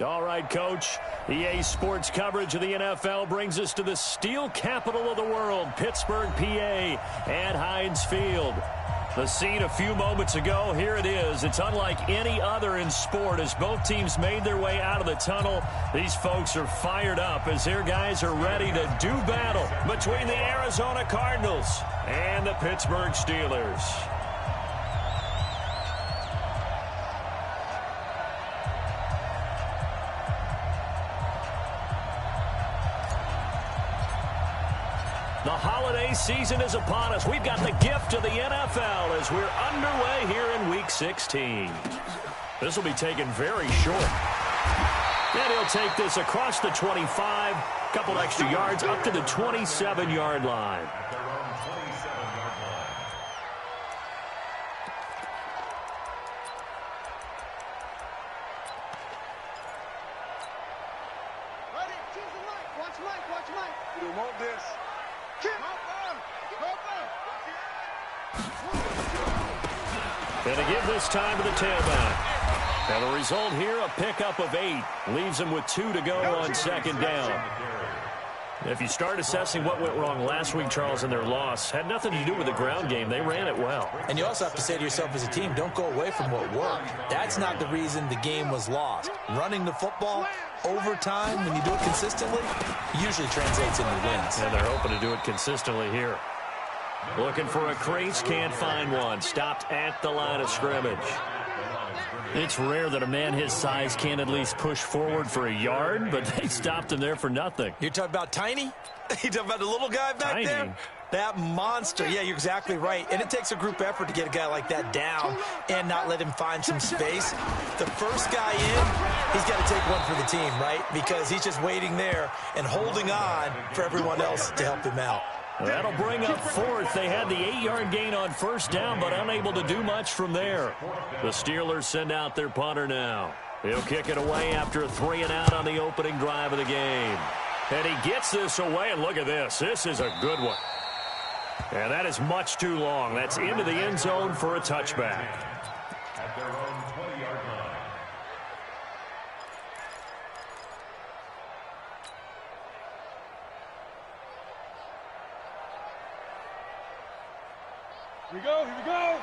All right, Coach. EA Sports coverage of the NFL brings us to the steel capital of the world, Pittsburgh, PA, at Heinz Field. The scene a few moments ago, here it is. It's unlike any other in sport as both teams made their way out of the tunnel. These folks are fired up as their guys are ready to do battle between the Arizona Cardinals and the Pittsburgh Steelers. The holiday season is upon us. We've got the gift of the NFL as we're underway here in Week 16. This will be taken very short. And he'll take this across the 25, a couple extra yards up to the 27-yard line. And to give this time to the tailback. And the result here, a pickup of 8. Leaves them with 2 to go on second down. If you start assessing what went wrong last week, Charles, in their loss, had nothing to do with the ground game. They ran it well. And you also have to say to yourself as a team, don't go away from what worked. That's not the reason the game was lost. Running the football over time, when you do it consistently, usually translates into wins. And they're hoping to do it consistently here. Looking for a crease, can't find one. Stopped at the line of scrimmage. It's rare that a man his size can't at least push forward for a yard, but they stopped him there for nothing. You're talking about Tiny? You talking about the little guy back there? That monster. Yeah, you're exactly right. And it takes a group effort to get a guy like that down and not let him find some space. The first guy in, he's got to take one for the team, right? Because he's just waiting there and holding on for everyone else to help him out. That'll bring up 4th. They had the 8-yard gain on first down, but unable to do much from there. The Steelers send out their punter now. He'll kick it away after a 3-and-out on the opening drive of the game. And he gets this away, and look at this. This is a good one. And that is much too long. That's into the end zone for a touchback. At their own 20-yard line. Here we go, here we go.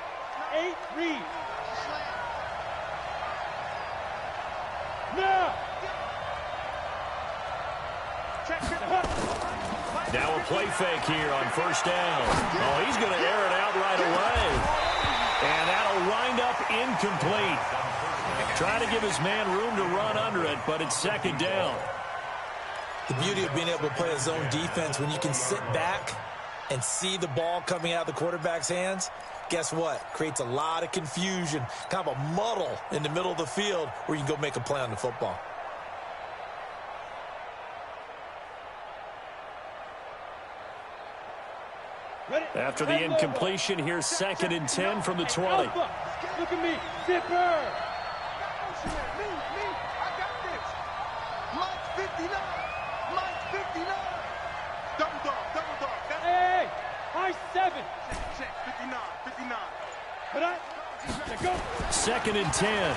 8, read. Now. Now a play fake here on first down. Oh, he's going to air it out right away. And that'll wind up incomplete. Try to give his man room to run under it, but it's second down. The beauty of being able to play a zone defense when you can sit back and see the ball coming out of the quarterback's hands, guess what? Creates a lot of confusion, kind of a muddle in the middle of the field where you can go make a play on the football. After the incompletion, here's 2nd and 10 from the 20. Look at me, zipper. I got this. Mike 59. Mike 59. Double dog. Hey, high 7. Check, 59, 59. But I go. 2nd and 10.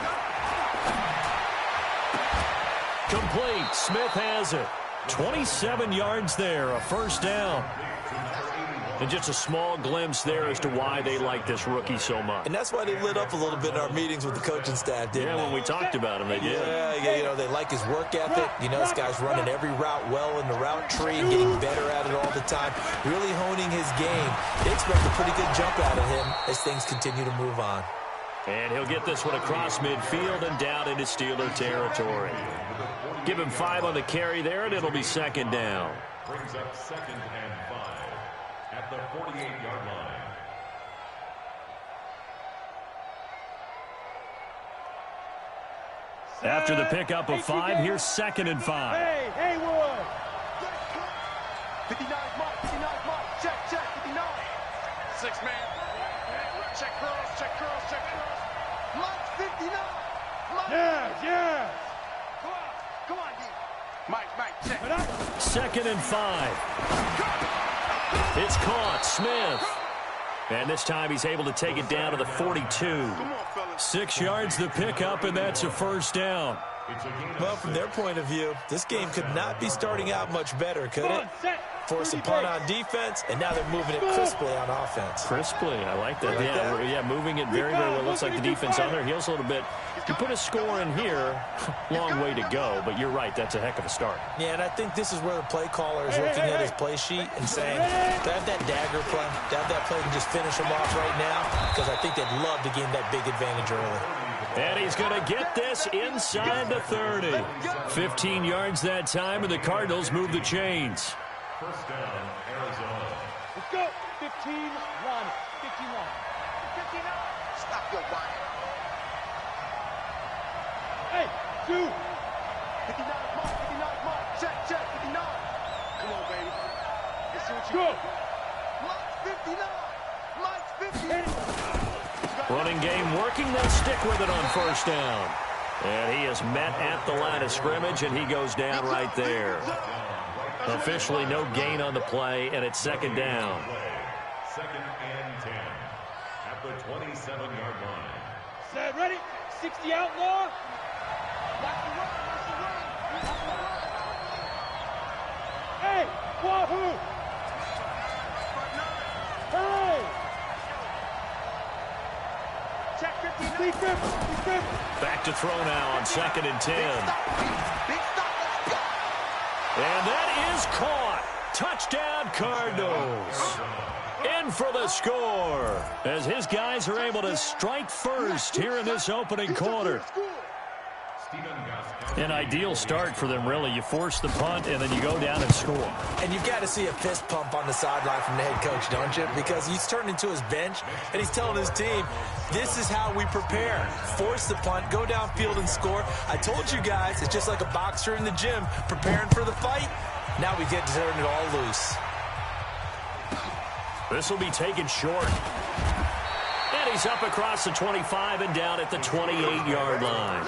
Complete. Smith has it. 27 yards there, a first down. And just a small glimpse there as to why they like this rookie so much. And that's why they lit up a little bit in our meetings with the coaching staff, didn't they? When we talked about him, they did. Yeah, you know, they like his work ethic. You know, this guy's running every route well in the route tree and getting better at it all the time, really honing his game. They expect a pretty good jump out of him as things continue to move on. And he'll get this one across midfield and down into Steeler territory. Give him 5 on the carry there, and it'll be second down. Brings up 2nd and 5 at the 48-yard line. After the pickup of 5, here's 2nd and 5. Hey, Haywood. 59 Mike. Check, 59. 6 man. Check cross. Mike 59. Mike. Yeah. Come on, D. Mike, check. 2nd and 5. It's caught. Smith. And this time he's able to take it down to the 42. 6 yards the pickup, and that's a first down. Well, from their point of view, this game could not be starting out much better, could it? Force a punt on defense, and now they're moving it crisply on offense. Crisply, I like that. Yeah, moving it very, very well. Looks like the defense on their heels a little bit. You put a score in here, long way to go, but you're right, that's a heck of a start. Yeah, and I think this is where the play caller is looking at his play sheet and saying, to have that dagger play, to have that play and just finish them off right now, because I think they'd love to gain that big advantage early. And he's going to get this inside the 30. 15 yards that time, and the Cardinals move the chains. First down, Arizona. Let's go. 15, Ronnie. 51. 59. Stop your whining. Hey, 2. 59 mark. 59 mark. Check, 59. Come on, baby. Let's see what you Go. Mike's 59. Mike's 50. Running game working, they'll stick with it on first down. And he is met at the line of scrimmage, and he goes down right there. Officially no gain on the play, and it's second down. Second and 10 at the 27-yard line. Set, ready? 60 outlaw. Hey, Wahoo! Hey! Check 59. Big grip. Back to throw now on second and 10. Big stop. Let's go. And that is caught. Touchdown, Cardinals. In for the score, as his guys are able to strike first here in this opening quarter. An ideal start for them, really. You force the punt, and then you go down and score. And you've got to see a fist pump on the sideline from the head coach, don't you? Because he's turned into his bench, and he's telling his team, this is how we prepare. Force the punt, go downfield and score. I told you guys, it's just like a boxer in the gym preparing for the fight. Now we get to turn it all loose. This will be taken short. And he's up across the 25 and down at the 28-yard line.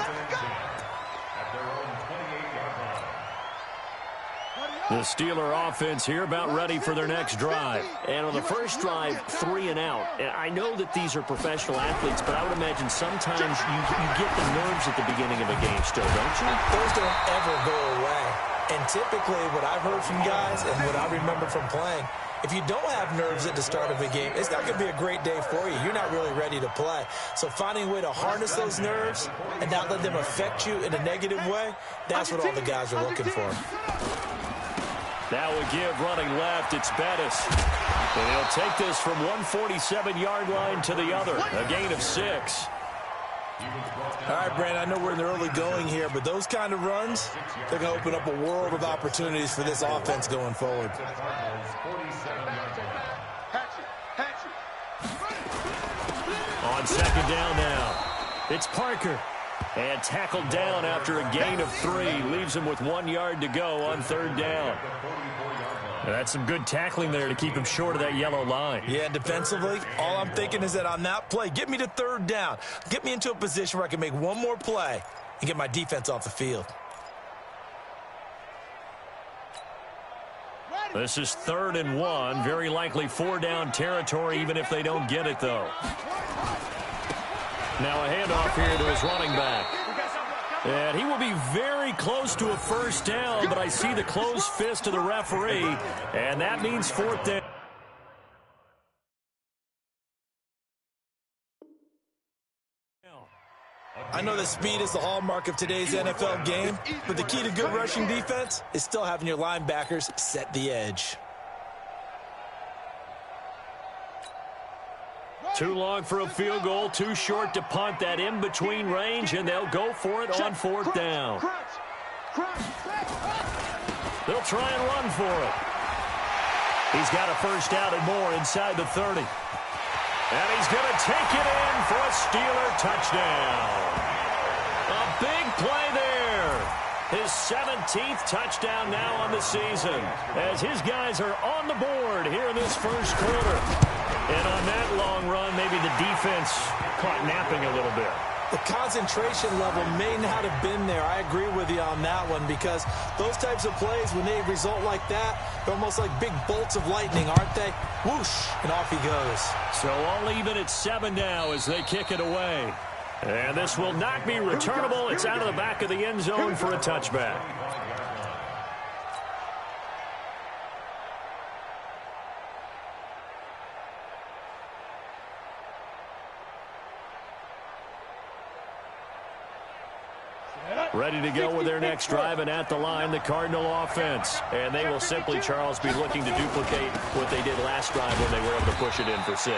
The Steeler offense here about ready for their next drive. And on the first drive, 3 and out. And I know that these are professional athletes, but I would imagine sometimes you get the nerves at the beginning of a game still, don't you? Those don't ever go away. And typically what I've heard from guys and what I remember from playing, if you don't have nerves at the start of a game, it's not going to be a great day for you. You're not really ready to play. So finding a way to harness those nerves and not let them affect you in a negative way, that's what all the guys are looking for. That would give running left. It's Bettis. And he'll take this from 147-yard line to the other. A gain of 6. All right, Brandon, I know we're in the early going here, but those kind of runs, they're going to open up a world of opportunities for this offense going forward. On second down now, it's Parker. And tackled down after a gain of 3. Leaves him with 1 yard to go on third down. And that's some good tackling there to keep him short of that yellow line. Yeah, defensively, all I'm thinking is that on that play, get me to third down. Get me into a position where I can make one more play and get my defense off the field. This is 3rd and 1. Very likely 4-down territory, even if they don't get it, though. Now a handoff here to his running back. And he will be very close to a first down, but I see the closed fist of the referee, and that means 4th down. I know that speed is the hallmark of today's NFL game, but the key to good rushing defense is still having your linebackers set the edge. Too long for a field goal, too short to punt. That in-between range, and they'll go for it on 4th down. They'll try and run for it. He's got a first down and more inside the 30. And he's going to take it in for a Steeler touchdown. A big play there. His 17th touchdown now on the season, as his guys are on the board here in this first quarter. And on that long run, maybe the defense caught napping a little bit. The concentration level may not have been there. I agree with you on that one, because those types of plays, when they result like that, they're almost like big bolts of lightning, aren't they? Whoosh, and off he goes. So all even at 7 now as they kick it away. And this will not be returnable. It's out of the back of the end zone for a touchback. Ready to go with their next drive, and at the line, the Cardinal offense. And they will simply, Charles, be looking to duplicate what they did last drive when they were able to push it in for 6.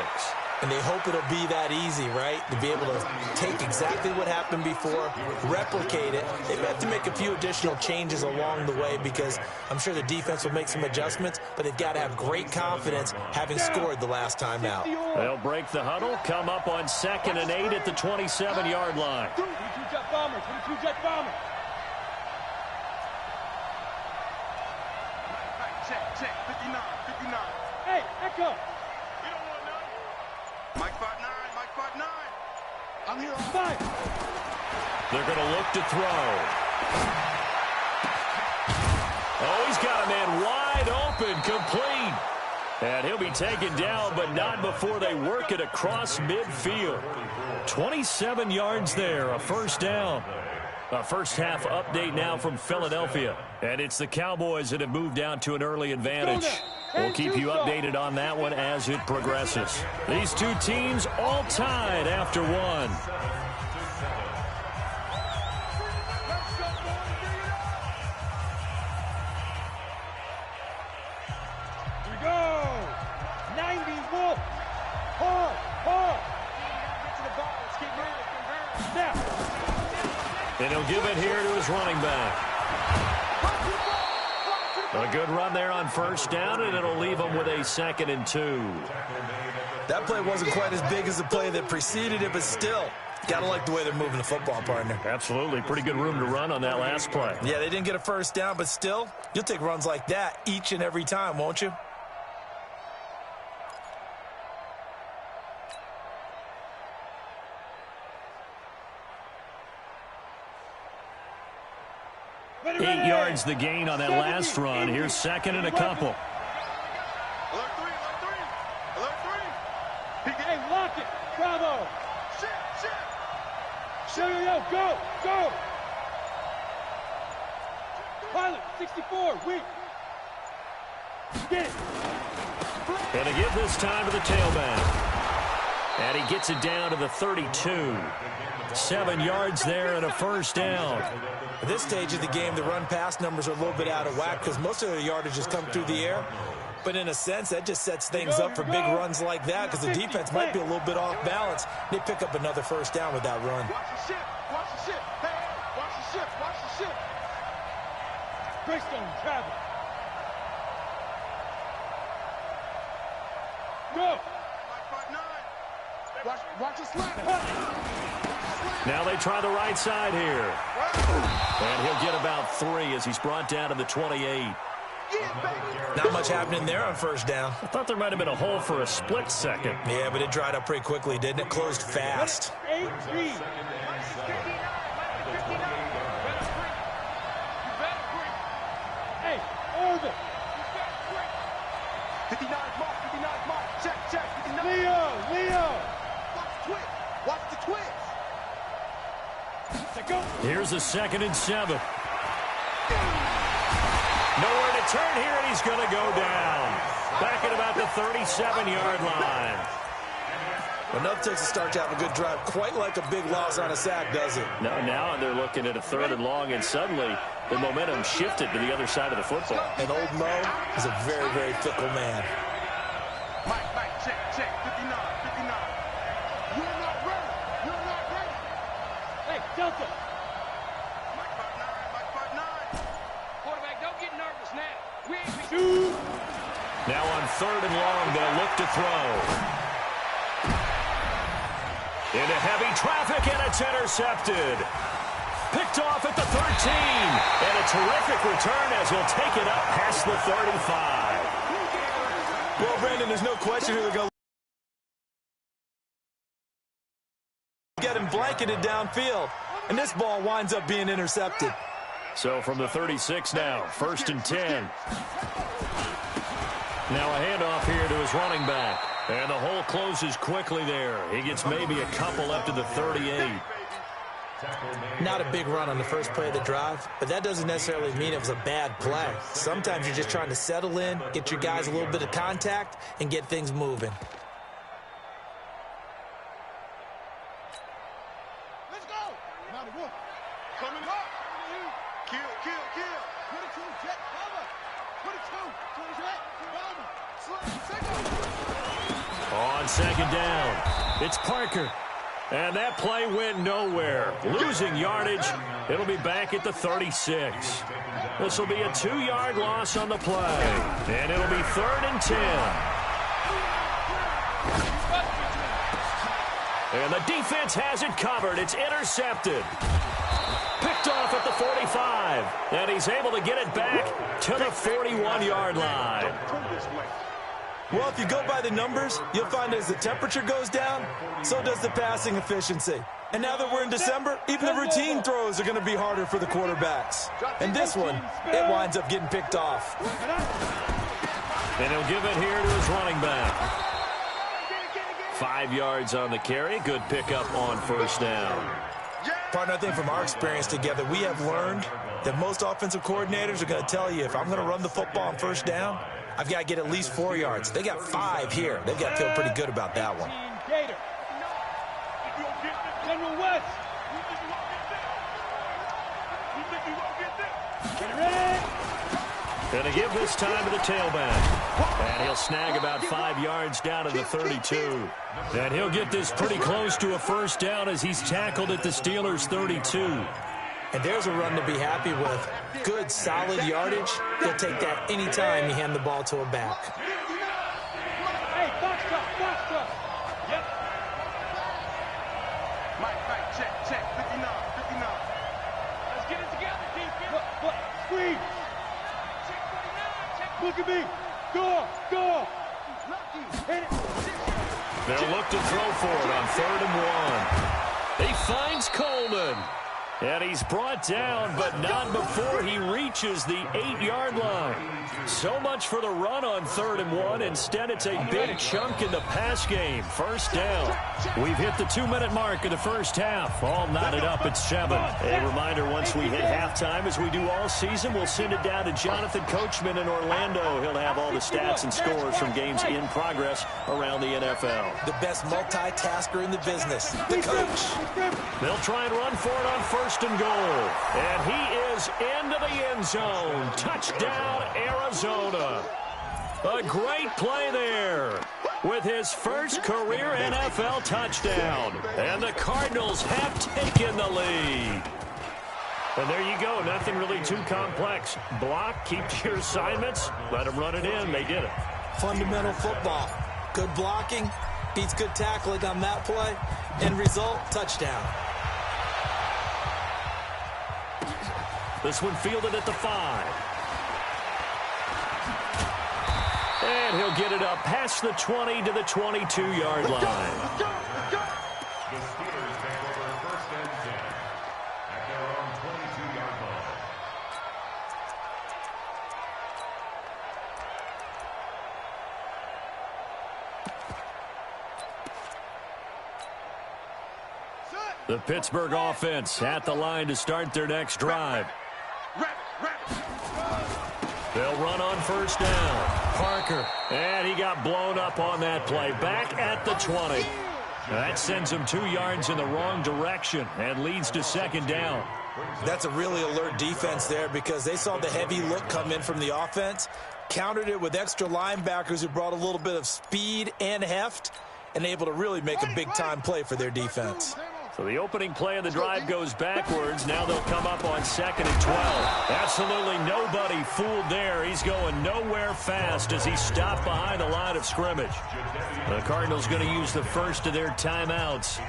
And they hope it'll be that easy, right? To be able to take exactly what happened before, replicate it. They have to make a few additional changes along the way because I'm sure the defense will make some adjustments, but they've got to have great confidence having scored the last time out. They'll break the huddle, come up on 2nd and 8 at the 27-yard line. 22-jet bomber, 22-jet bomber. Check, 59, 59. Hey, Echo. Mike 5-9, Mike 5-9. I'm here on 5. They're going to look to throw. Oh, he's got a man wide open, complete. And he'll be taken down, but not before they work it across midfield. 27 yards there, a first down. A first-half update now from Philadelphia. And it's the Cowboys that have moved down to an early advantage. We'll keep you updated on that one as it progresses. These two teams all tied after one. Here we go. 90 Wolf. Hard. Get to the ball. Let's keep moving. Snap. And he'll give it here to his running back. A good run there on first down, and it'll leave them with a 2nd and 2. That play wasn't quite as big as the play that preceded it, but still, got to like the way they're moving the football, partner. Absolutely. Pretty good room to run on that last play. Yeah, they didn't get a first down, but still, you'll take runs like that each and every time, won't you? Ready. 8 yards the gain on that last run. Here's 2nd and a couple. Alert 3, alert 3. Hey, lock it. Bravo. Shit. Yo, go. Pilot, 64, weak. Get it. And to give this time to the tailback. And he gets it down to the 32. 7 yards there and a first down. At this stage of the game, the run-pass numbers are a little bit out of whack because most of their yardage has come through the air. But in a sense, that just sets things up for big runs like that because the defense might be a little bit off balance. They pick up another first down with that run. Watch the ship. Hey, watch the ship. Greystone, travel. Go. Mike 5-9. Watch the slap. Now they try the right side here. And he'll get about 3 as he's brought down to the 28. Not much happening there on first down. I thought there might have been a hole for a split second. Yeah, but it dried up pretty quickly, didn't it? Closed fast. 8-3. Hey, orbit. 59 mark. Check. 59. Leo. Watch the twist. Go. Here's a 2nd and 7. Nowhere to turn here, and he's going to go down. Back at about the 37-yard line. Enough takes a start to have a good drive. Quite like a big loss on a sack, does it? Now they're looking at a 3rd and long, and suddenly the momentum shifted to the other side of the football. And old Mo is a very, very fickle man. Mike, check. 59. You're not ready. Hey, Delta. Mike 5-9. Quarterback, don't get nervous now. We ain't two. Now on 3rd and long, they'll look to throw. Into heavy traffic, and it's intercepted. Picked off at the 13. And a terrific return as he'll take it up past the 35. Well, Brandon, there's no question who they're going to get him blanketed downfield. And this ball winds up being intercepted. So from the 36 now, 1st and 10. Now a handoff here to his running back. And the hole closes quickly there. He gets maybe a couple up to the 38. Not a big run on the first play of the drive, but that doesn't necessarily mean it was a bad play. Sometimes you're just trying to settle in, get your guys a little bit of contact, and get things moving. Let's go. Coming up. Kill. 22, jet, cover. 22, jet, cover. On second down, it's Parker. And that play went nowhere. Losing yardage. It'll be back at the 36. This will be a 2-yard loss on the play. And it'll be 3rd and 10. And the defense has it covered. It's intercepted. Picked off at the 45. And he's able to get it back to the 41-yard line. Well, if you go by the numbers, you'll find as the temperature goes down, so does the passing efficiency. And now that we're in December, even the routine throws are going to be harder for the quarterbacks. And this one, it winds up getting picked off. And he'll give it here to his running back. 5 yards on the carry. Good pickup on first down. Partner, I think from our experience together, we have learned that most offensive coordinators are going to tell you, if I'm going to run the football on first down, I've got to get at least 4 yards. They got 5 here. They've got to feel pretty good about that one. General West. Going to give this time to the tailback. And he'll snag about 5 yards down to the 32. And he'll get this pretty close to a first down as he's tackled at the Steelers' 32. And there's a run to be happy with. Good, solid yardage. He'll take that anytime you hand the ball to a back. Hey, box truck. Yep. Mike, check. 59. Let's get it together, defense. Look, screen. Check 49, check. Look at me. Go. Hit it. They'll look to throw for it on 3rd and 1. He finds Coleman. And he's brought down, but not before he reaches the 8-yard line. So much for the run on 3rd and 1. Instead, it's a big chunk in the pass game. First down. We've hit the 2-minute mark of the first half. All knotted up at 7. A reminder, once we hit halftime, as we do all season, we'll send it down to Jonathan Coachman in Orlando. He'll have all the stats and scores from games in progress around the NFL. The best multitasker in the business, the coach. They'll try and run for it on first and goal. And he is into the end zone. Touchdown, Arizona. A great play there with his first career NFL touchdown. And the Cardinals have taken the lead. And there you go. Nothing really too complex. Block, keep to your assignments, let them run it in. They did it. Fundamental football. Good blocking, beats good tackling on that play. End result, touchdown. This one fielded at the 5. And he'll get it up past the 20 to the 22-yard line. The Steelers take over 1st and 10 at their own 22-yard line. The Pittsburgh offense at the line to start their next drive. They'll run on first down. Parker, and he got blown up on that play. Back at the 20. That sends him 2 yards in the wrong direction and leads to second down. That's a really alert defense there because they saw the heavy look come in from the offense, countered it with extra linebackers who brought a little bit of speed and heft, and able to really make a big-time play for their defense. So the opening play of the drive goes backwards. Now they'll come up on 2nd and 12. Absolutely nobody fooled there. He's going nowhere fast as he stopped behind the line of scrimmage. The Cardinals going to use the first of their timeouts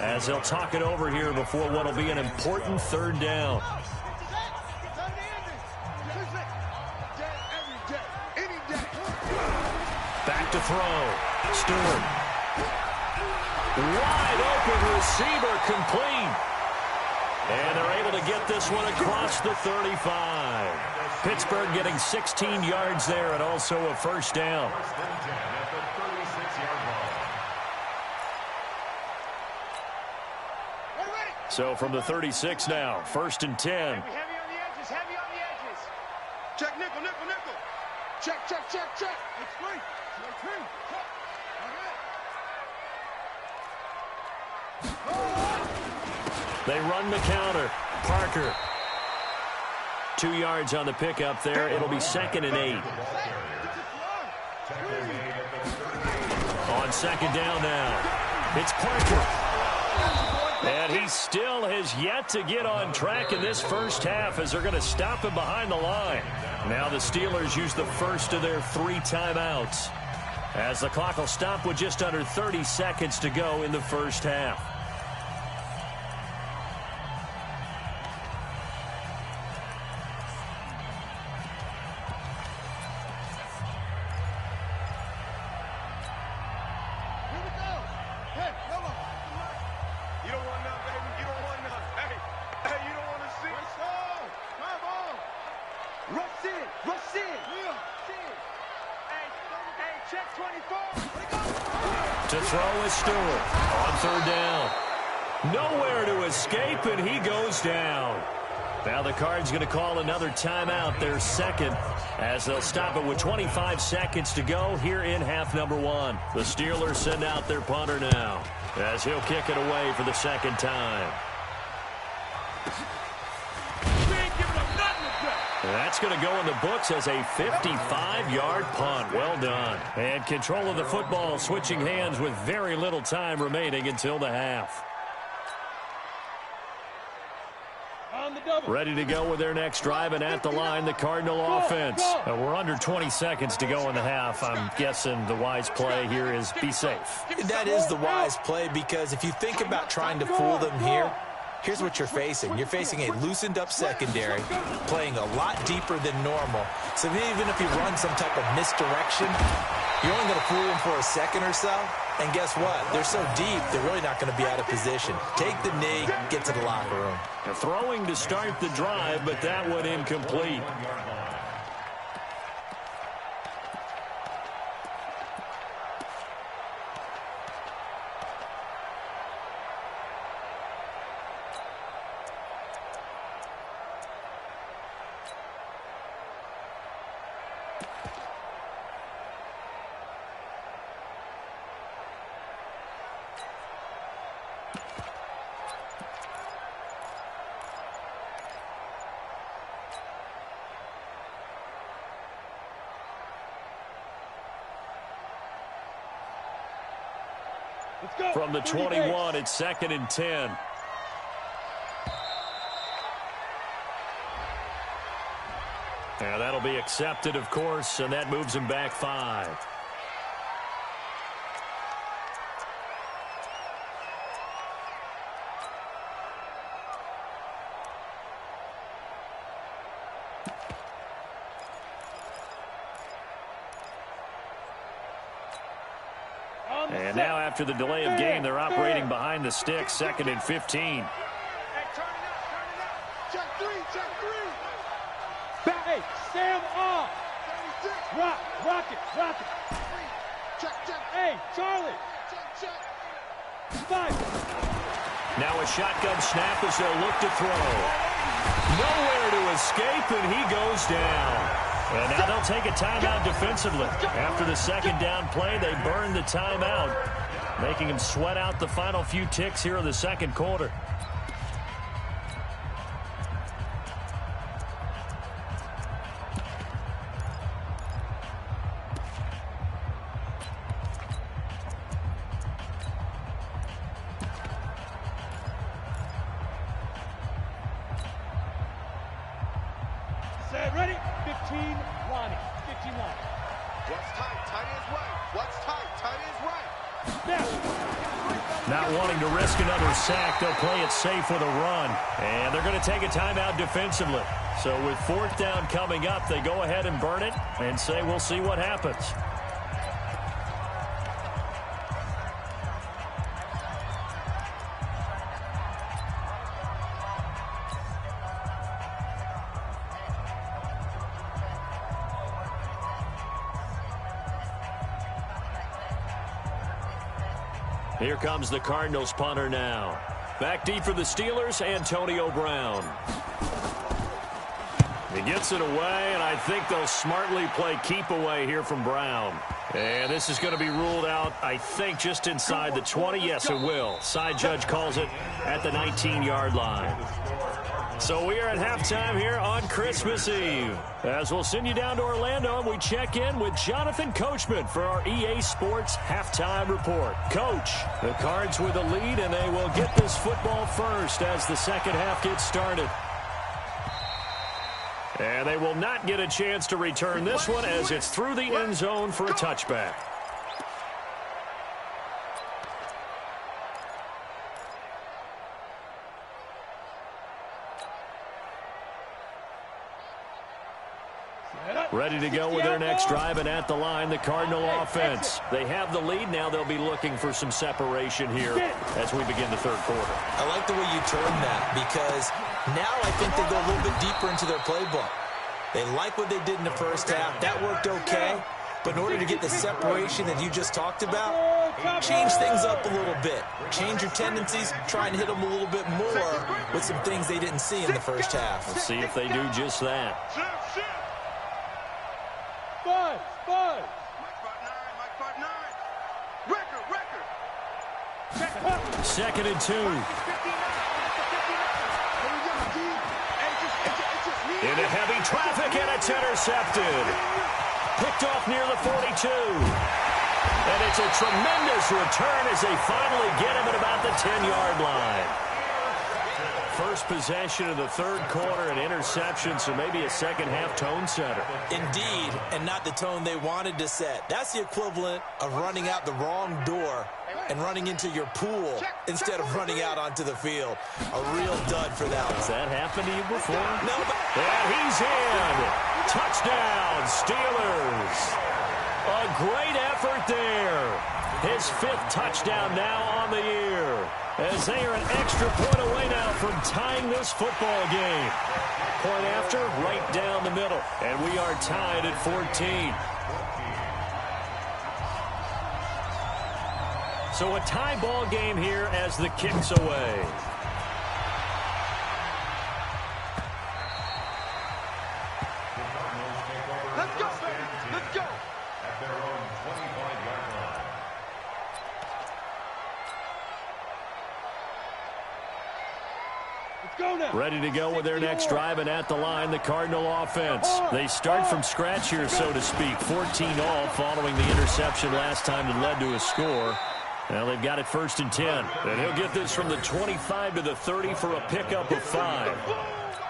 as they'll talk it over here before what will be an important 3rd down. Back to throw. Stewart. Wide open receiver complete. And they're able to get this one across the 35. Pittsburgh getting 16 yards there and also a first down. First and 10 at the 36-yard line. So from the 36 now, first and 10. Heavy on the edges, heavy on the edges. Check nickel, nickel, nickel. Check, check, check, check. It's free. It's free. Check. They run the counter. Parker. 2 yards on the pickup there. It'll be second and 8. On second down now. It's Parker. And he still has yet to get on track in this first half as they're going to stop him behind the line. Now the Steelers use the first of their 3 timeouts as the clock will stop with just under 30 seconds to go in the first half. To throw is Stewart on third down. Nowhere to escape, and he goes down. Now the Cards going to call another timeout, their second, as they'll stop it with 25 seconds to go here in half number 1. The Steelers send out their punter now as he'll kick it away for the second time. That's going to go in the books as a 55-yard punt. Well done. And control of the football switching hands with very little time remaining until the half. Ready to go with their next drive, and at the line, the Cardinal offense. We're under 20 seconds to go in the half. I'm guessing the wise play here is be safe. That is the wise play, because if you think about trying to fool them here, here's what you're facing. You're facing a loosened-up secondary, playing a lot deeper than normal. So even if you run some type of misdirection, you're only going to fool them for a second or so. And guess what? They're so deep, they're really not going to be out of position. Take the knee, get to the locker room. They're throwing to start the drive, but that one incomplete. From the 21, it's second and 10. And that'll be accepted, of course, and that moves him back 5. And now after the delay of game, they're operating behind the sticks, second and 15. Hey, turn it up. Check 3, check 3. Hey, Sam off. 76. Rock it. Check, check. Hey, Charlie. Check. 5. Now a shotgun snap as they'll look to throw. Nowhere to escape, and he goes down. And now they'll take a timeout defensively. After the second down play, they burn the timeout, making them sweat out the final few ticks here in the second quarter. Set, ready? 15, Lonnie. 15, Lonnie. What's tight? Tight is right. What's tight? Tight is right. Snap. Not wanting to risk another sack, they'll play it safe with a run. And they're going to take a timeout defensively. So with fourth down coming up, they go ahead and burn it and say we'll see what happens. Here comes the Cardinals punter now. Back deep for the Steelers, Antonio Brown. He gets it away, and I think they'll smartly play keep away here from Brown. And this is going to be ruled out, I think, just inside the 20. Yes, it will. Side judge calls it at the 19-yard line. So we are at halftime here on Christmas Eve. As we'll send you down to Orlando, and we check in with Jonathan Coachman for our EA Sports Halftime Report. Coach, the Cards with a lead, and they will get this football first as the second half gets started. And they will not get a chance to return this one as it's through the end zone for a touchback. Ready to go with their next drive, and at the line, the Cardinal offense. They have the lead. Now they'll be looking for some separation here as we begin the third quarter. I like the way you term that, because now I think they go a little bit deeper into their playbook. They like what they did in the first half. That worked okay. But in order to get the separation that you just talked about, change things up a little bit. Change your tendencies, try and hit them a little bit more with some things they didn't see in the first half. Let's see if they do just that. Mike 5'9". Record. Second and 2. Into heavy traffic, and it's intercepted. Picked off near the 42. And it's a tremendous return as they finally get him at about the 10-yard line. First possession of the third quarter, an interception, so maybe a second-half tone setter. Indeed, and not the tone they wanted to set. That's the equivalent of running out the wrong door and running into your pool instead of running out onto the field. A real dud for that one. Has that happened to you before? No, but and he's in. Touchdown, Steelers. A great effort there. His 5th touchdown now on the year, as they are an extra point away now from tying this football game. Point after, right down the middle, and we are tied at 14. So a tie ball game here as the kick's away. Let's go, baby. Let's go. At their own 25-yard line. Ready to go with their next drive, and at the line, the Cardinal offense. They start from scratch here, so to speak. 14 all following the interception last time that led to a score. Now they've got it 1st and 10. And he'll get this from the 25 to the 30 for a pickup of 5.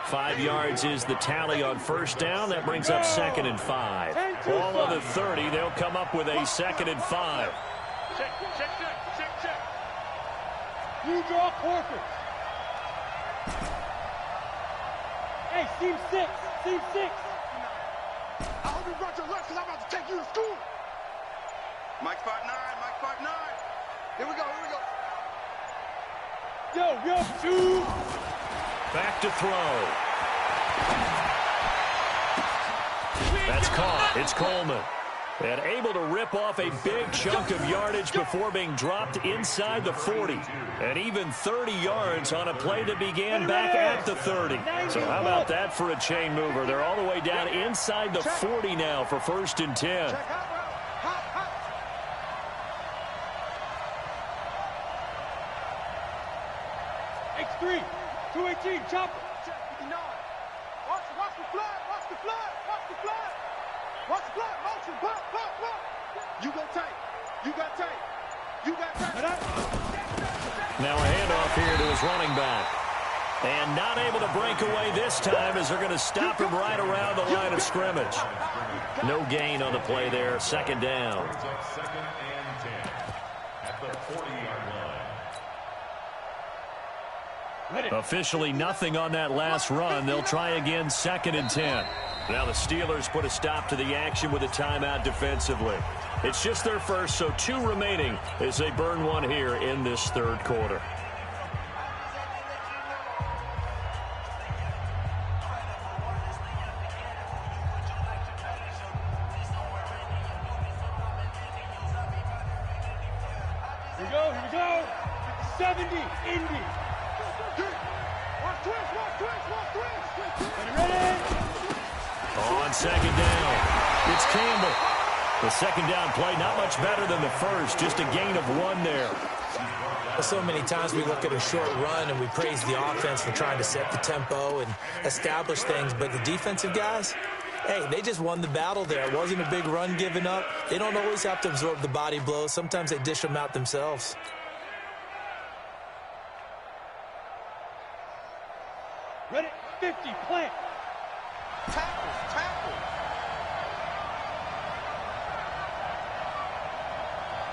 5 yards is the tally on first down. That brings up 2nd and 5. All of the 30, they'll come up with a 2nd and 5. Check. You draw quarters. Hey, seam 6. I hope you brought your lunch, because I'm about to take you to school. Mike 5'9". Here we go. Yo, 2. Back to throw. That's caught. It's Coleman. And able to rip off a big chunk of yardage before being dropped inside the 40. And even 30 yards on a play that began back at the 30. So how about that for a chain mover? They're all the way down inside the 40 now for 1st and 10. X3, 218, chopper. Check 59. Watch the flag. Motion. Pop. You got tight. Now a handoff here to his running back. And not able to break away this time as they're going to stop him right around the line of scrimmage. No gain on the play there. 2nd down. 2nd and 10 at the 40-yard line. Officially nothing on that last run. They'll try again 2nd and 10. Now the Steelers put a stop to the action with a timeout defensively. It's just their first, so 2 remaining as they burn one here in this third quarter. we go, here we go. 70, Indy. Watch twist. Ready? On second down, it's Campbell. The second down play, not much better than the first, just a gain of 1 there. Well, so many times we look at a short run and we praise the offense for trying to set the tempo and establish things, but the defensive guys, hey, they just won the battle there. It wasn't a big run given up. They don't always have to absorb the body blows. Sometimes they dish them out themselves. Ready? 50, plant. Tackle.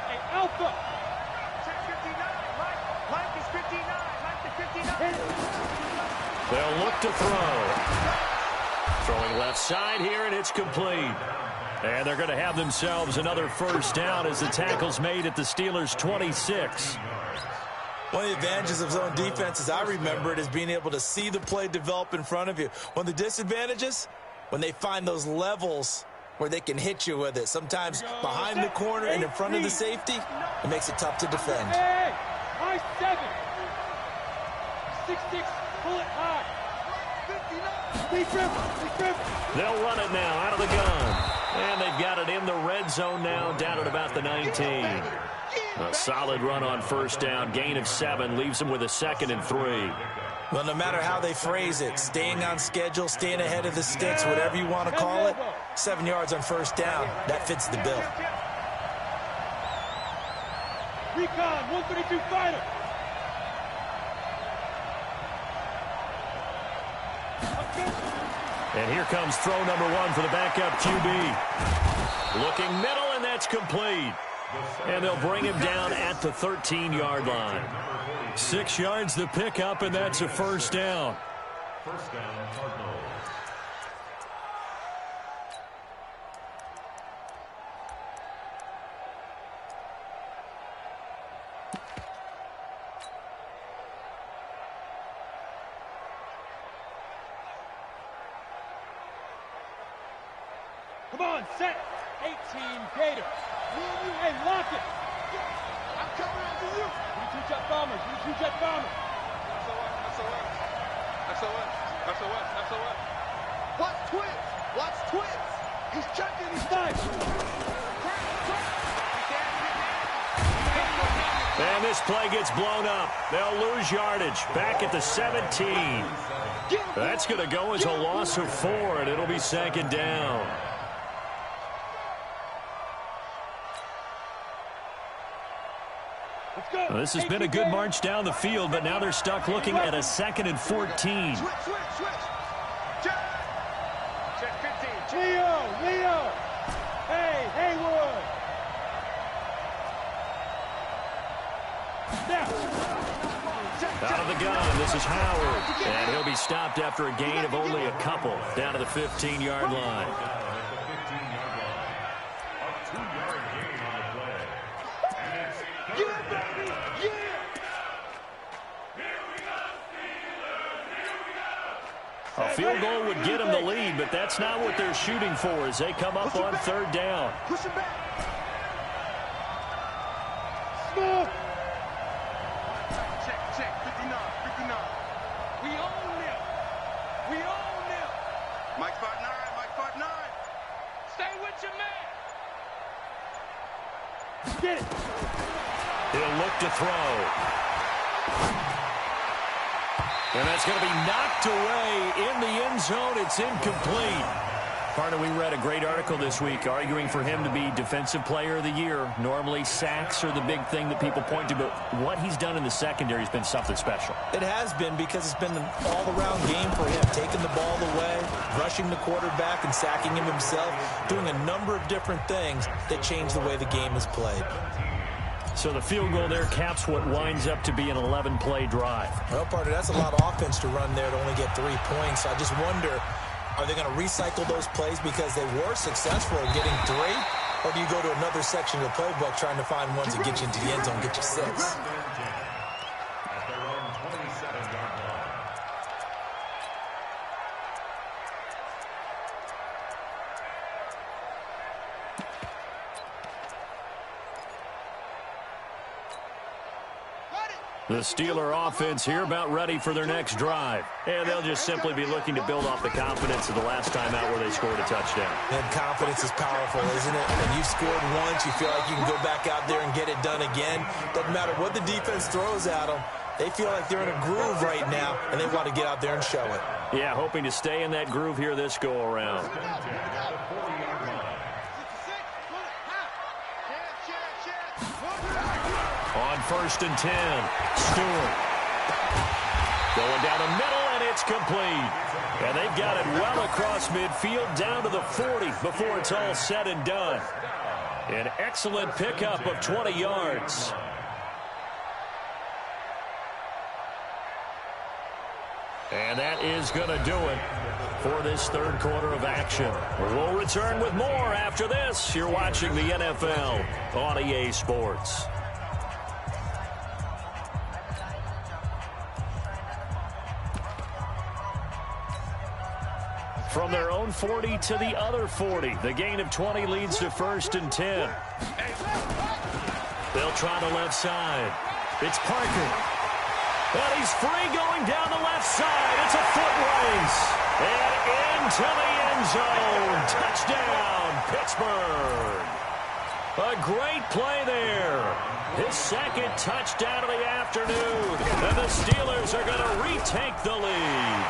Hey, Alpha. Check 59. Mike is 59. Mike is 59. They'll look to throw. Throwing left side here, and it's complete. And they're going to have themselves another first down as the tackle's made at the Steelers' 26. One of the advantages of zone defense, as I remember it, is being able to see the play develop in front of you. One of the disadvantages, when they find those levels where they can hit you with it. Sometimes behind the corner and in front of the safety, it makes it tough to defend. Hey, high 7. 6'6", pull it high. 59. They'll run it now out of the gun. And they've got it in the red zone now, down at about the 19. A solid run on first down. Gain of 7 leaves them with a 2nd and 3. Well, no matter how they phrase it, staying on schedule, staying ahead of the sticks, whatever you want to call it, 7 yards on first down, that fits the bill. Recon, 132 fighter. And here comes throw number 1 for the backup QB. Looking middle, and that's complete. And they'll bring him down at the 13-yard line. 6 yards the pickup, and that's a first down. First down, Cardinals. Come on, set. 18, Gator. Hey, lock it. I'm coming after you. 22 jet bombers. 22 jet bombers. SOS. Watch twist. He's checking. He's Five. And this play gets blown up. They'll lose yardage. Back at the 17. That's going to go as a loss of 4, and it'll be second down. Well, this has been a good march down the field, but now they're stuck looking at a 2nd and 14. Switch. Check 15. Leo. Hey, Haywood. Out of the gun, this is Howard. And he'll be stopped after a gain of only a couple, down to the 15-yard line. A field goal would get them the lead, but that's not what they're shooting for as they come up on third down. Push him back. Smoke. Check. 59. We own them. Mike 5'9. Stay with your man. Get it. He'll look to throw. And that's going to be knocked away in the end zone. It's incomplete. Partner, we read a great article this week arguing for him to be Defensive Player of the Year. Normally, sacks are the big thing that people point to, but what he's done in the secondary has been something special. It has been because it's been an all-around game for him, taking the ball away, rushing the quarterback, and sacking him himself, doing a number of different things that change the way the game is played. So the field goal there caps what winds up to be an 11-play drive. Well, partner, that's a lot of offense to run there to only get 3 points. I just wonder, are they going to recycle those plays because they were successful in getting 3? Or do you go to another section of the playbook trying to find ones that get you into the end zone, get you 6? The Steeler offense here about ready for their next drive. And they'll just simply be looking to build off the confidence of the last time out where they scored a touchdown. And confidence is powerful, isn't it? When you've scored once, you feel like you can go back out there and get it done again. Doesn't matter what the defense throws at them. They feel like they're in a groove right now, and they want to get out there and show it. Yeah, hoping to stay in that groove here this go-around. On 1st and 10, Stewart. Going down the middle, and it's complete. And they've got it well across midfield down to the 40 before it's all said and done. An excellent pickup of 20 yards. And that is going to do it for this third quarter of action. We'll return with more after this. You're watching the NFL on EA Sports. From their own 40 to the other 40. The gain of 20 leads to 1st and 10. They'll try the left side. It's Parker. And he's free going down the left side. It's a foot race. And into the end zone. Touchdown, Pittsburgh. A great play there. His second touchdown of the afternoon. And the Steelers are going to retake the lead.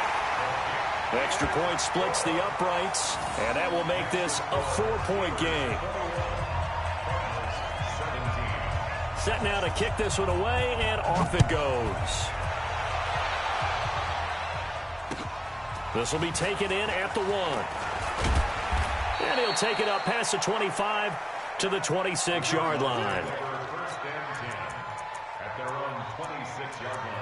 Extra point splits the uprights, and that will make this a 4-point game. Set now to kick this one away, and off it goes. This will be taken in at the 1. And he'll take it up past the 25 to the 26-yard line. First and 10 at their own 26-yard line.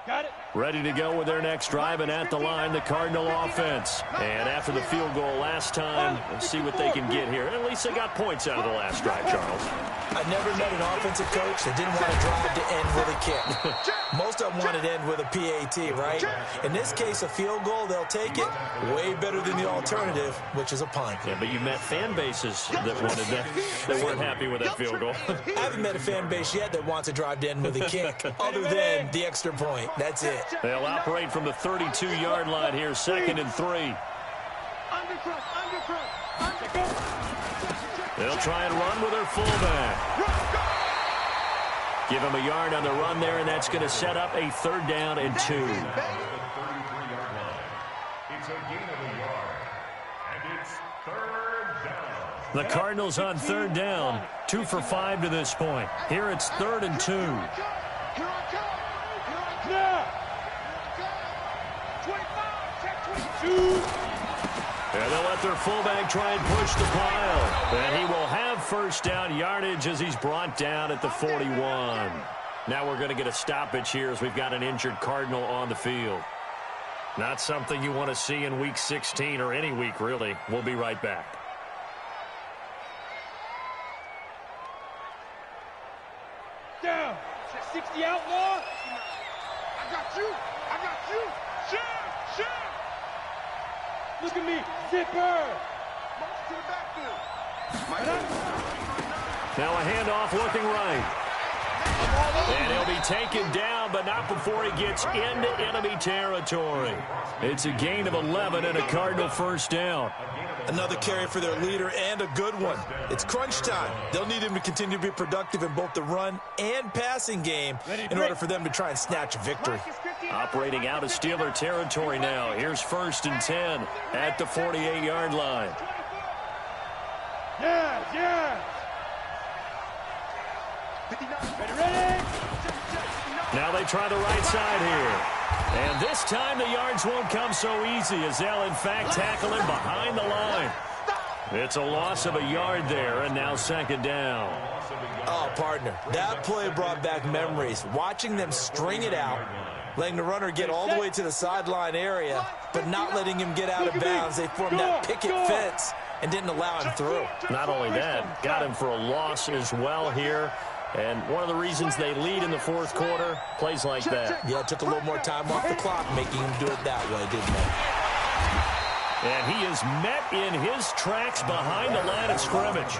Got it. Ready to go with their next drive, and at the line, the Cardinal offense. And after the field goal last time, we'll see what they can get here. At least they got points out of the last drive, Charles. I never met an offensive coach that didn't want to drive to end with a kick. Most of them want to end with a PAT, right? In this case, a field goal, they'll take it. Way better than the alternative, which is a punt. Yeah, but you met fan bases that wanted that, that weren't happy with that field goal. I haven't met a fan base yet that wants to drive to end with a kick, other than the extra point. That's it. They'll operate from the 32-yard line here, 2nd and 3. They'll try and run with their fullback. Give him a yard on the run there, and that's going to set up a 3rd down and 2. It's a gain of a yard, and it's 3rd down. The Cardinals on 3rd down, 2 for 5 to this point. Here it's 3rd and 2. And they'll let their fullback try and push the pile. And he will have 1st down yardage as he's brought down at the 41. Now we're going to get a stoppage here as we've got an injured Cardinal on the field. Not something you want to see in Week 16 or any week, really. We'll be right back. Down. 60 outlaw. I got you. I got you. Share. Look at me. Zipper. To the backfield. Now a handoff looking right. And he'll be taken down, but not before he gets into enemy territory. It's a gain of 11 and a Cardinal 1st down. Another carry for their leader, and a good one. It's crunch time. They'll need him to continue to be productive in both the run and passing game in order for them to try and snatch a victory. Operating out of Steeler territory now. Here's 1st and 10 at the 48-yard line. Yeah. Ready? Now they try the right side here. And this time the yards won't come so easy as they'll, in fact, tackle him behind the line. It's a loss of a yard there, and now 2nd down. Oh, partner, that play brought back memories. Watching them string it out, letting the runner get all the way to the sideline area, but not letting him get out of bounds. They formed that picket fence and didn't allow him through. Not only that, got him for a loss as well here. And one of the reasons they lead in the fourth quarter, plays like that. Yeah, it took a little more time off the clock, making him do it that way, didn't it? And he is met in his tracks behind the line of scrimmage.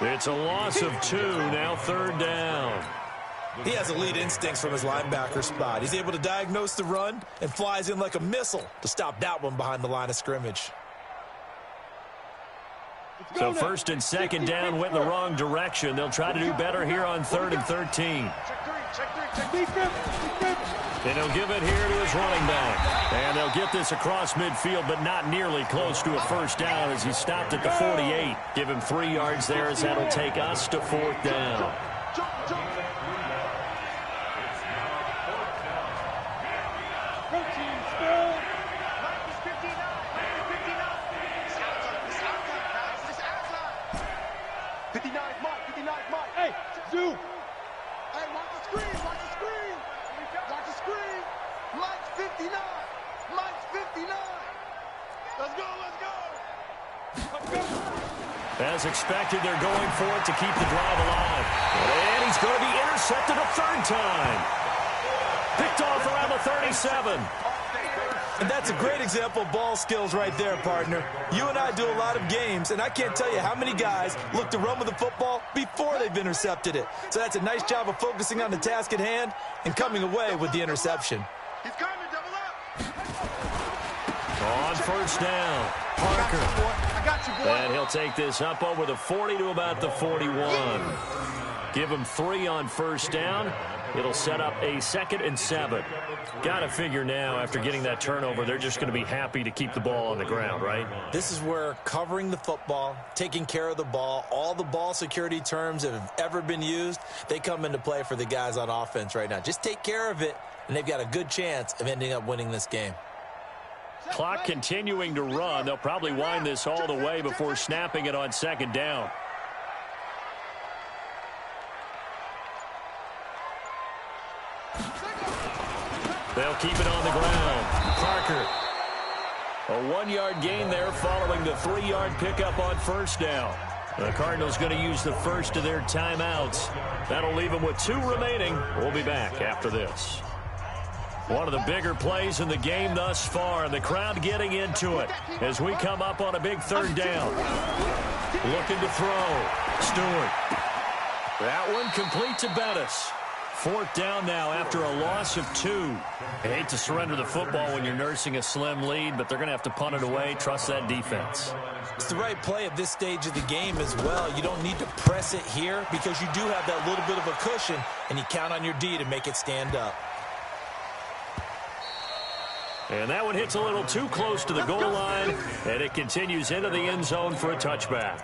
It's a loss of 2, now third down. He has elite instincts from his linebacker spot. He's able to diagnose the run and flies in like a missile to stop that one behind the line of scrimmage. So first and second down went in the wrong direction. They'll try to do better here on 3rd and 13. And he'll give it here to his running back. And they'll get this across midfield, but not nearly close to a first down as he stopped at the 48. Give him 3 yards there as that'll take us to 4th down. Hey, Zoo! Hey, watch the screen, watch the screen! Watch the screen! Mike's 59! Mike's 59! Let's go, let's go! As expected, they're going for it to keep the drive alive. And he's going to be intercepted a 3rd time. Picked off around the 37. And that's a great example of ball skills right there, partner. You and I do a lot of games, and I can't tell you how many guys look to run with the football before they've intercepted it. So that's a nice job of focusing on the task at hand and coming away with the interception. He's coming, double up! On first down, Parker. I got you, boy. And he'll take this up over the 40 to about the 41. Give him 3 on first down. It'll set up a 2nd and 7. Got to figure now, after getting that turnover, they're just going to be happy to keep the ball on the ground, right? This is where covering the football, taking care of the ball, all the ball security terms that have ever been used, they come into play for the guys on offense right now. Just take care of it, and they've got a good chance of ending up winning this game. Clock continuing to run. They'll probably wind this all the way before snapping it on 2nd down. They'll keep it on the ground. Parker. A 1-yard gain there following the 3-yard pickup on first down. The Cardinals going to use the first of their timeouts. That'll leave them with 2 remaining. We'll be back after this. One of the bigger plays in the game thus far, and the crowd getting into it as we come up on a big 3rd down. Looking to throw. Stewart. That one complete to Bettis. 4th down now after a loss of 2. I hate to surrender the football when you're nursing a slim lead, but they're going to have to punt it away. Trust that defense. It's the right play at this stage of the game as well. You don't need to press it here because you do have that little bit of a cushion, and you count on your D to make it stand up. And that one hits a little too close to the goal line, and it continues into the end zone for a touchback.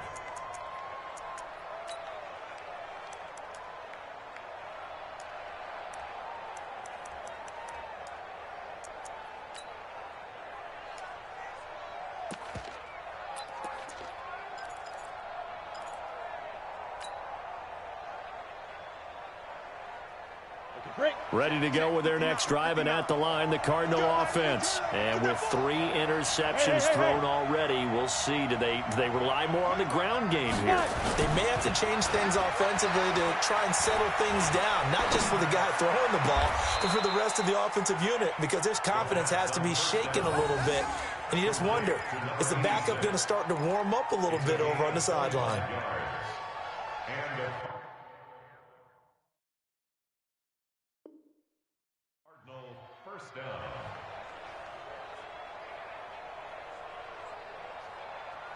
Ready to go with their next drive, and at the line, the Cardinal offense. And with 3 interceptions thrown already, we'll see. Do they rely more on the ground game here? They may have to change things offensively to try and settle things down, not just for the guy throwing the ball, but for the rest of the offensive unit, because their confidence has to be shaken a little bit. And you just wonder, is the backup going to start to warm up a little bit over on the sideline?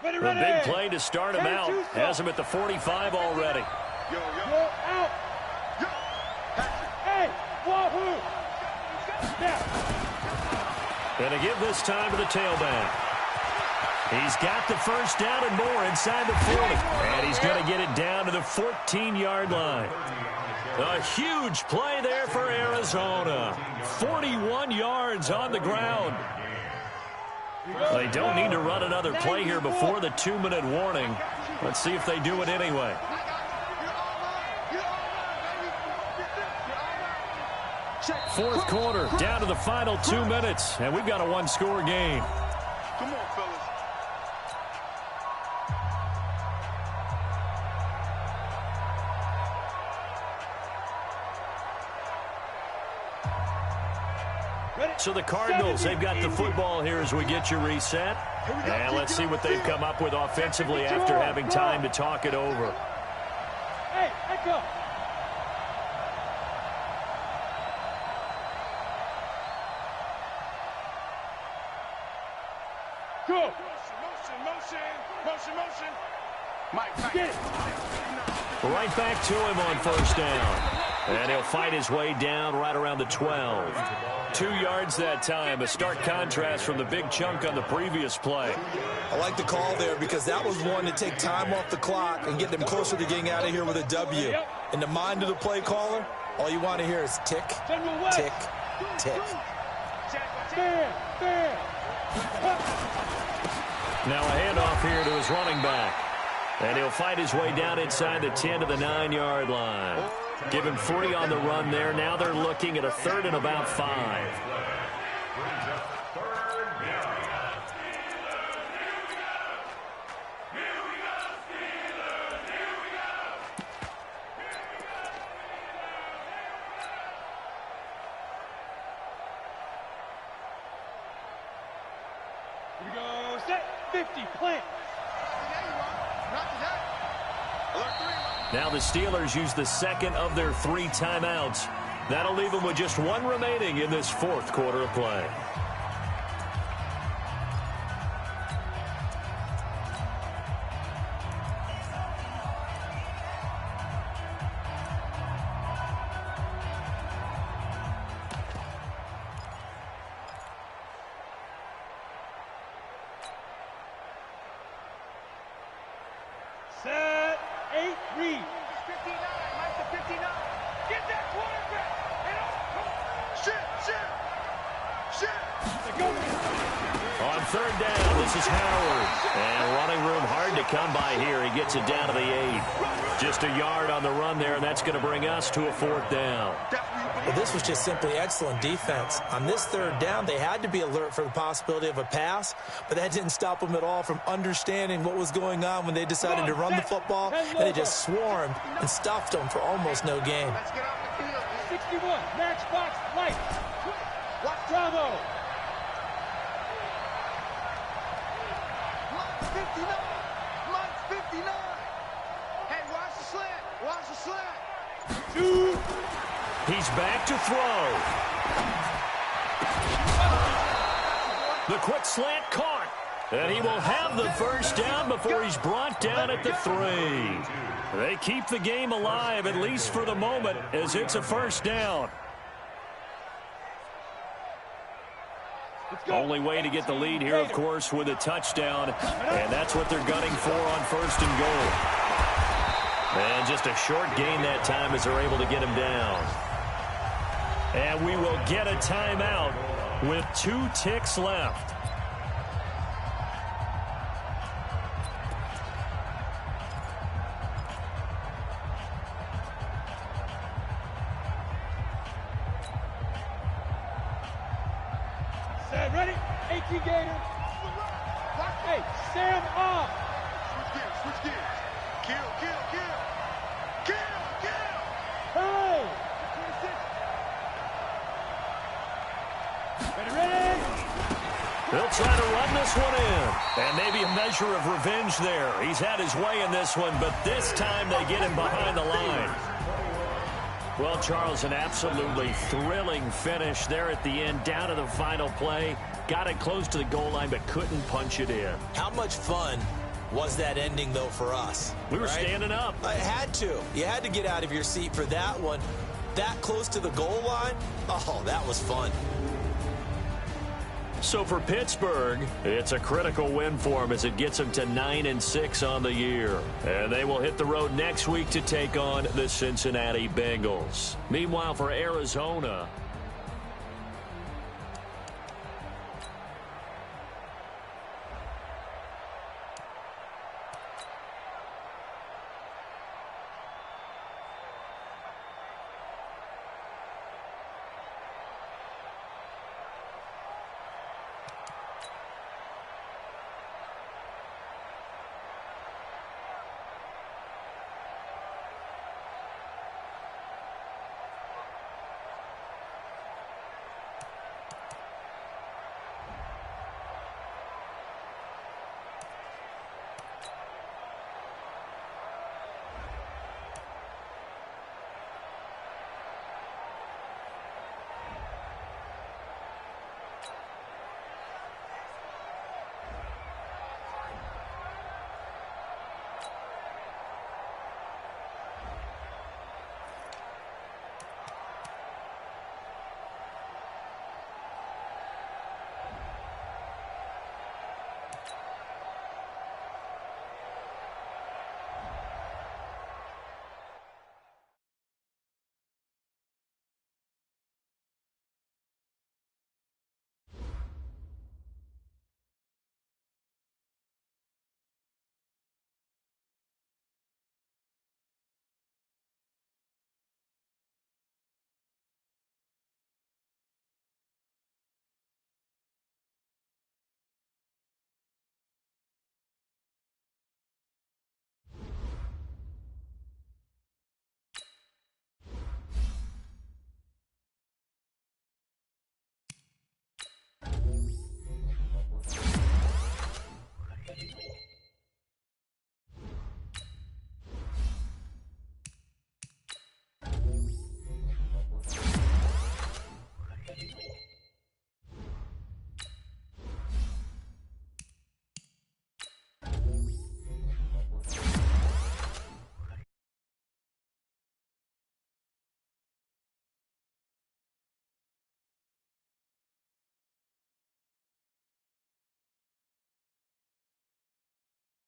The big play to start him out. Has him at the 45 already. Yo, out. Hey, wahoo. And to give this time to the tailback. He's got the first down and more inside the 40. And he's going to get it down to the 14-yard line. A huge play there for Arizona. 41 yards on the ground. They don't need to run another play here before the 2-minute warning. Let's see if they do it anyway. fourth quarter, down to the final 2 minutes, and we've got a one-score game. Come on, fellas. So the Cardinals, they've got the football here as we get you reset. And let's see what they've come up with offensively after having time to talk it over. Hey, echo. Go. Motion. Mike, get it. Right back to him on first down. And he'll fight his way down right around the 12. 2 yards that time, a stark contrast from the big chunk on the previous play. I like the call there because that was one to take time off the clock and get them closer to getting out of here with a W. In the mind of the play caller, all you want to hear is tick, tick, tick. Now a handoff here to his running back. And he'll fight his way down inside the 10 to the 9-yard line. Give him 3 on the run there. Now they're looking at a 3rd and about 5. Here we go. Set. 50. Plant. Now the Steelers use the second of their 3 timeouts. That'll leave them with just 1 remaining in this fourth quarter of play. Set. 8. Read. 59. Mike to 59. Get that quarterback. Shit. Go. On 3rd down, this is Howard. And running room hard to come by here. He gets it down to the 8. Just a yard on the run there, and that's going to bring us to a 4th down. Well, this was just simply excellent defense. On this 3rd down, they had to be alert for the possibility of a pass, but that didn't stop them at all from understanding what was going on when they decided to run the football, and they just swarmed and stuffed them for almost no gain. 61. Matchbox light. Bravo. 59. Mike's 59. Hey, watch the slant. Watch the slant. 2. He's back to throw. The quick slant caught. And he will have the first down before he's brought down at the 3. They keep the game alive, at least for the moment, as it's a first down. Only way to get the lead here, of course, with a touchdown. And that's what they're gunning for on 1st and goal. And just a short gain that time as they're able to get him down. And we will get a timeout with 2 ticks left. Set. Ready? 18 Gator. Hey, Sam off. Switch gears. Kill. Hey. Ready. They'll try to run this one in. And maybe a measure of revenge there. He's had his way in this one, but this time they get him behind the line. Well, Charles, an absolutely thrilling finish there at the end, down to the final play. Got it close to the goal line, but couldn't punch it in. How much fun was that ending, though, for us? We were standing up. I had to. You had to get out of your seat for that one. That close to the goal line? Oh, that was fun. So for Pittsburgh, it's a critical win for them as it gets them to 9-6 on the year. And they will hit the road next week to take on the Cincinnati Bengals. Meanwhile, for Arizona,